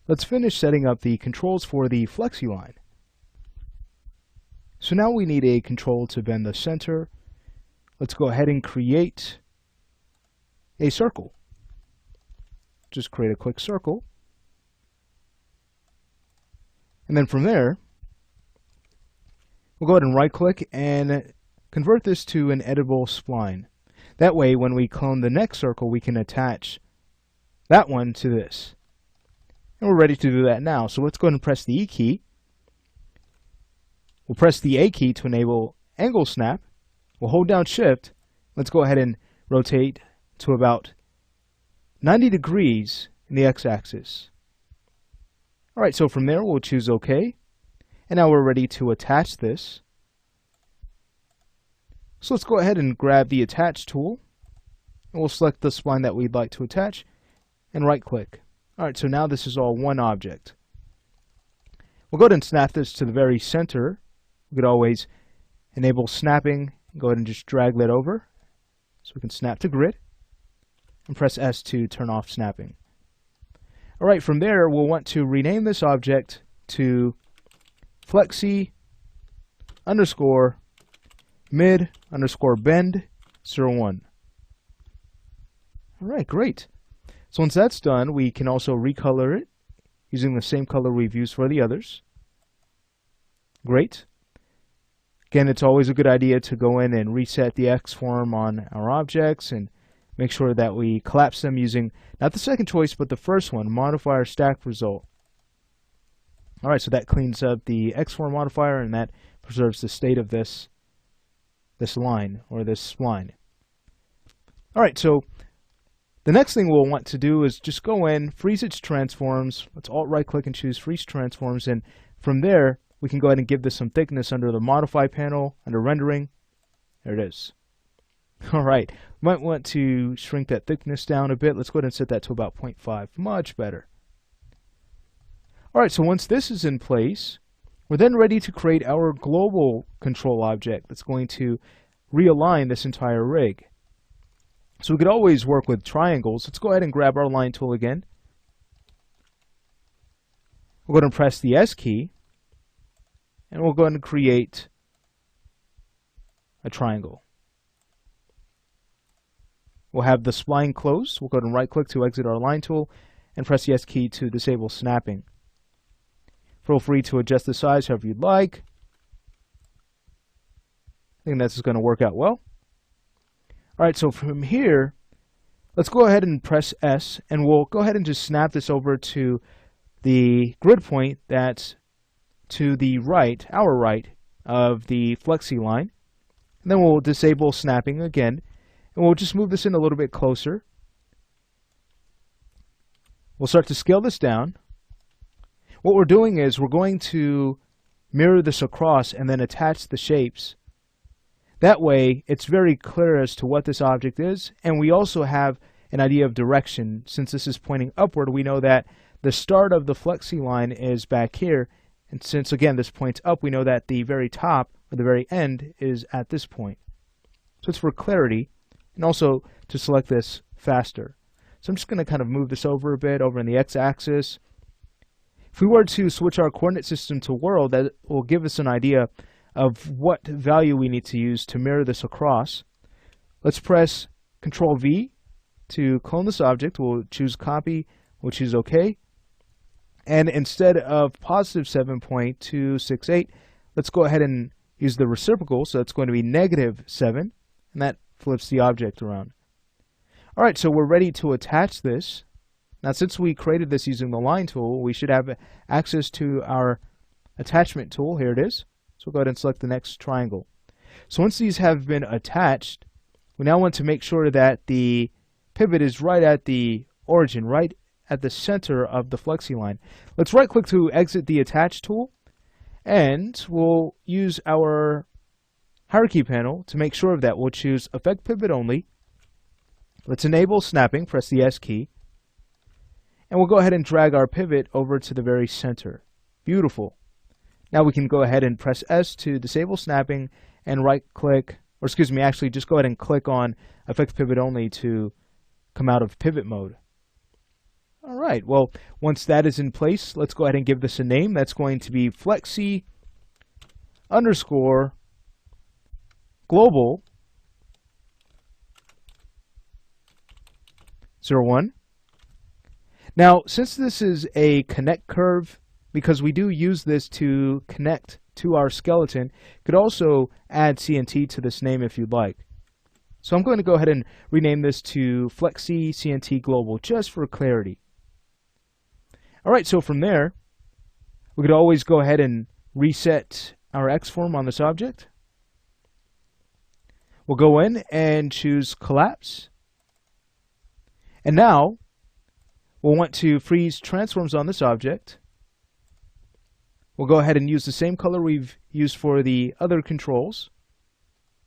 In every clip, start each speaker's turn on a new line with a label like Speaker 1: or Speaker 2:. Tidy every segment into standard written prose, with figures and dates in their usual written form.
Speaker 1: Let's finish setting up the controls for the Flexi Line. So now we need a control to bend the center. Let's go ahead and create a circle. Just create a quick circle. And then from there, we'll go ahead and right click and convert this to an editable spline. That way, when we clone the next circle, we can attach that one to this. And we're ready to do that now. So let's go ahead and press the E key. We'll press the A key to enable angle snap. We'll hold down Shift. Let's go ahead and rotate to about 90 degrees in the x-axis. Alright, so from there we'll choose OK. And now we're ready to attach this. So let's go ahead and grab the Attach tool. And we'll select the spline that we'd like to attach and right click. Alright, so now this is all one object. We'll go ahead and snap this to the very center. We could always enable snapping. Go ahead and just drag that over so we can snap to grid. And press S to turn off snapping. Alright, from there we'll want to rename this object to Flexi underscore mid underscore bend 01. Alright, great. So once that's done, we can also recolor it using the same color we've used for the others. Great. Again, it's always a good idea to go in and reset the X form on our objects and make sure that we collapse them using not the second choice but the first one, modifier stack result. Alright, so that cleans up the X form modifier and that preserves the state of this line or this spline. Alright, so the next thing we'll want to do is just go in, freeze its transforms. Let's alt right click and choose freeze transforms, and from there we can go ahead and give this some thickness under the modify panel, under rendering. There it is. Alright, might want to shrink that thickness down a bit. Let's go ahead and set that to about 0.5. Much better. Alright, so once this is in place, we're then ready to create our global control object that's going to realign this entire rig. So we could always work with triangles. Let's go ahead and grab our line tool again. We'll go ahead and press the S key, and we'll go ahead and create a triangle. We'll have the spline closed. We'll go ahead and right click to exit our line tool and press the S key to disable snapping. Feel free to adjust the size however you'd like. I think that's going to work out well. Alright, so from here, let's go ahead and press S, and we'll go ahead and just snap this over to the grid point that's to the right, our right, of the Flexi Line. And then we'll disable snapping again, and we'll just move this in a little bit closer. We'll start to scale this down. What we're doing is we're going to mirror this across and then attach the shapes. That way, it's very clear as to what this object is, and we also have an idea of direction. Since this is pointing upward, we know that the start of the Flexi Line is back here, and since, again, this points up, we know that the very top, or the very end, is at this point. So it's for clarity, and also to select this faster. So I'm just going to kind of move this over a bit, over in the x-axis. If we were to switch our coordinate system to world, that will give us an idea of what value we need to use to mirror this across. Let's press Control V to clone this object. We'll choose copy, we'll choose OK. And instead of positive 7.268, let's go ahead and use the reciprocal, so it's going to be negative 7, and that flips the object around. Alright, so we're ready to attach this. Now since we created this using the line tool, we should have access to our attachment tool. Here it is. So we'll go ahead and select the next triangle. So once these have been attached, we now want to make sure that the pivot is right at the origin, right at the center of the Flexi Line. Let's right click to exit the attach tool, and we'll use our hierarchy panel to make sure of that. We'll choose Affect Pivot Only. Let's enable snapping, press the S key, and we'll go ahead and drag our pivot over to the very center. Beautiful. Now we can go ahead and press S to disable snapping and right click, or excuse me, actually just go ahead and click on Affect Pivot Only to come out of pivot mode. All right, well, once that is in place, let's go ahead and give this a name. That's going to be Flexi underscore global 01. Now, since this is a connect curve, because we do use this to connect to our skeleton, you could also add CNT to this name if you'd like. So I'm going to go ahead and rename this to Flexi CNT Global, just for clarity. All right, so from there, we could always go ahead and reset our X-form on this object. We'll go in and choose Collapse. And now, we'll want to freeze transforms on this object. We'll go ahead and use the same color we've used for the other controls.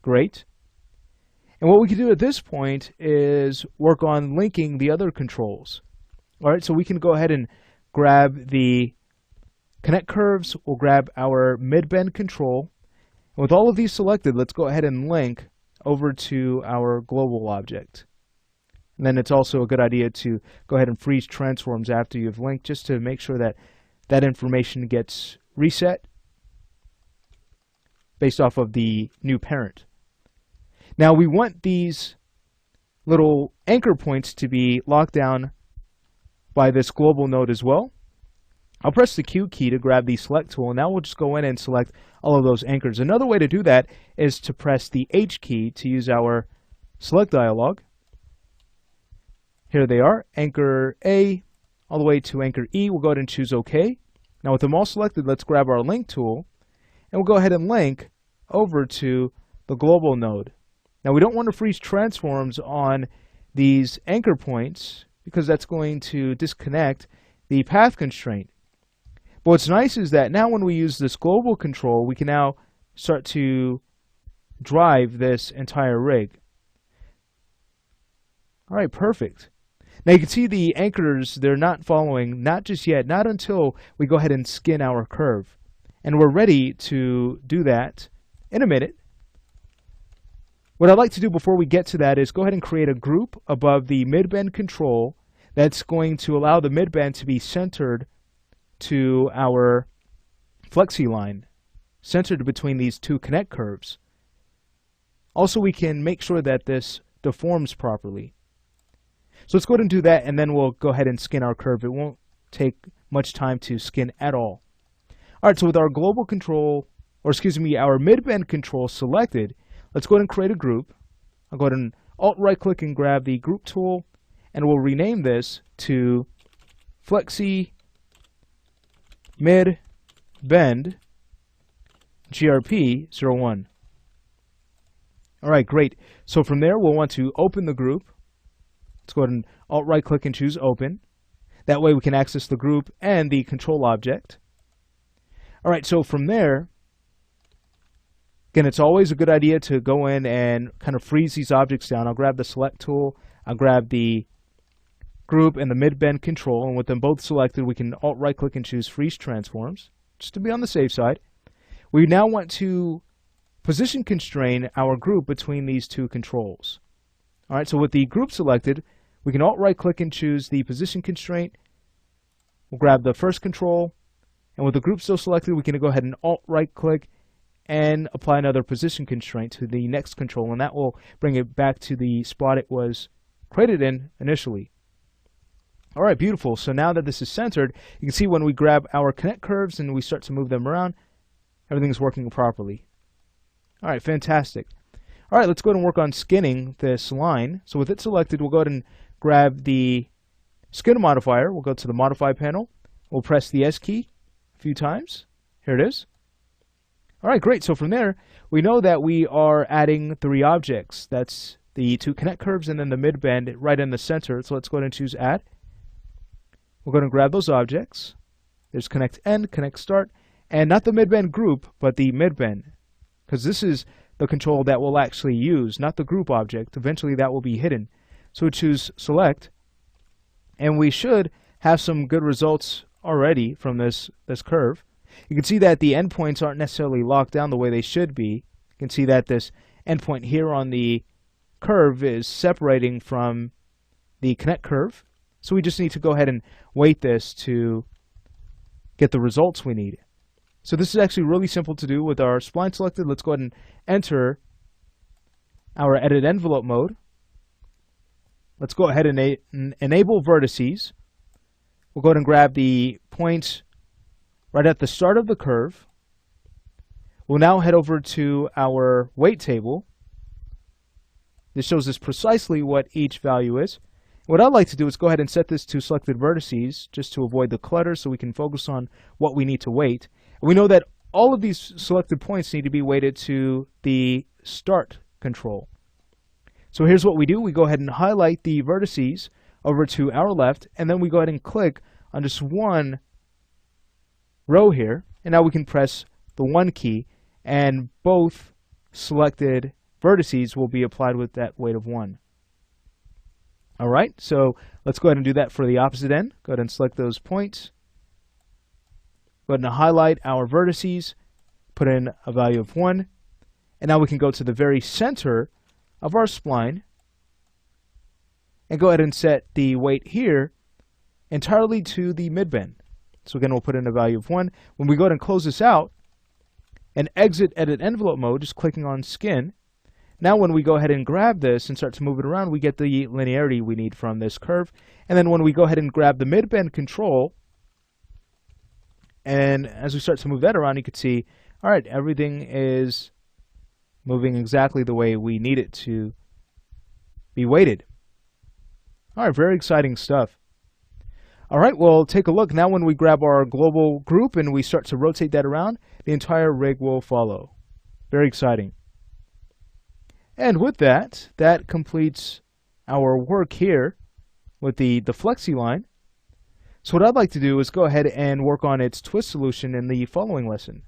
Speaker 1: Great. And what we can do at this point is work on linking the other controls. All right, so we can go ahead and grab the connect curves. We'll grab our mid-bend control. And with all of these selected, let's go ahead and link over to our global object. And then it's also a good idea to go ahead and freeze transforms after you've linked, just to make sure that that information gets reset based off of the new parent. Now we want these little anchor points to be locked down by this global node as well. I'll press the Q key to grab the select tool, and now we'll just go in and select all of those anchors. Another way to do that is to press the H key to use our select dialog. Here they are, anchor A all the way to anchor E. We'll go ahead and choose OK. Now with them all selected, let's grab our link tool, and we'll go ahead and link over to the global node. Now we don't want to freeze transforms on these anchor points because that's going to disconnect the path constraint. But what's nice is that now when we use this global control, we can now start to drive this entire rig. All right, perfect. Now you can see the anchors, they're not following, not just yet, not until we go ahead and skin our curve. And we're ready to do that in a minute. What I'd like to do before we get to that is go ahead and create a group above the mid-bend control that's going to allow the mid-bend to be centered to our Flexi Line, centered between these two connect curves. Also, we can make sure that this deforms properly. So let's go ahead and do that, and then we'll go ahead and skin our curve. It won't take much time to skin at all. All right, so with our global control, or excuse me, our mid-bend control selected, let's go ahead and create a group. I'll go ahead and Alt-right-click and grab the group tool, and we'll rename this to Flexi Mid-Bend GRP 01. All right, great. So from there, we'll want to open the group. Let's go ahead and Alt-right-click and choose Open. That way we can access the group and the control object. All right, so from there, again, it's always a good idea to go in and kind of freeze these objects down. I'll grab the Select tool. I'll grab the group and the mid-bend control. And with them both selected, we can Alt-right-click and choose Freeze Transforms, just to be on the safe side. We now want to position constrain our group between these two controls. All right, so with the group selected, we can Alt-right-click and choose the position constraint. We'll grab the first control, and with the group still selected, we can go ahead and Alt-right-click and apply another position constraint to the next control, and that will bring it back to the spot it was created in initially. All right, beautiful. So now that this is centered, you can see when we grab our connect curves and we start to move them around, everything's working properly. All right, fantastic. All right, let's go ahead and work on skinning this line. So with it selected, we'll go ahead and grab the skin modifier. We'll go to the Modify panel. We'll press the S key a few times. Here it is. All right, great. So from there, we know that we are adding 3 objects. That's the 2 connect curves and then the mid-bend right in the center. So let's go ahead and choose Add. We're going to grab those objects. There's Connect End, Connect Start, and not the mid-bend group, but the mid-bend, because this is the control that we'll actually use, not the group object. Eventually that will be hidden. So we choose Select, and we should have some good results already from this curve. You can see that the endpoints aren't necessarily locked down the way they should be. You can see that this endpoint here on the curve is separating from the connect curve. So we just need to go ahead and weight this to get the results we need. So this is actually really simple to do with our spline selected. Let's go ahead and enter our edit envelope mode. Let's go ahead and enable vertices. We'll go ahead and grab the points right at the start of the curve. We'll now head over to our weight table. This shows us precisely what each value is. What I'd like to do is go ahead and set this to selected vertices just to avoid the clutter so we can focus on what we need to weight. And we know that all of these selected points need to be weighted to the start control. So here's what we do. We go ahead and highlight the vertices over to our left, and then we go ahead and click on just one row here. And now we can press the 1 key, and both selected vertices will be applied with that weight of 1. All right, so let's go ahead and do that for the opposite end. Go ahead and select those points. Go ahead and highlight our vertices, put in a value of 1, and now we can go to the very center of our spline and go ahead and set the weight here entirely to the mid-bend. So again, we'll put in a value of 1. When we go ahead and close this out and exit edit envelope mode, just clicking on skin, now when we go ahead and grab this and start to move it around, we get the linearity we need from this curve. And then when we go ahead and grab the mid-bend control, and as we start to move that around, you can see, all right, everything is moving exactly the way we need it to be weighted. All right, very exciting stuff. All right, well, take a look. Now when we grab our global group and we start to rotate that around, the entire rig will follow. Very exciting. And with that, that completes our work here with the Flexi Line. So what I'd like to do is go ahead and work on its twist solution in the following lesson.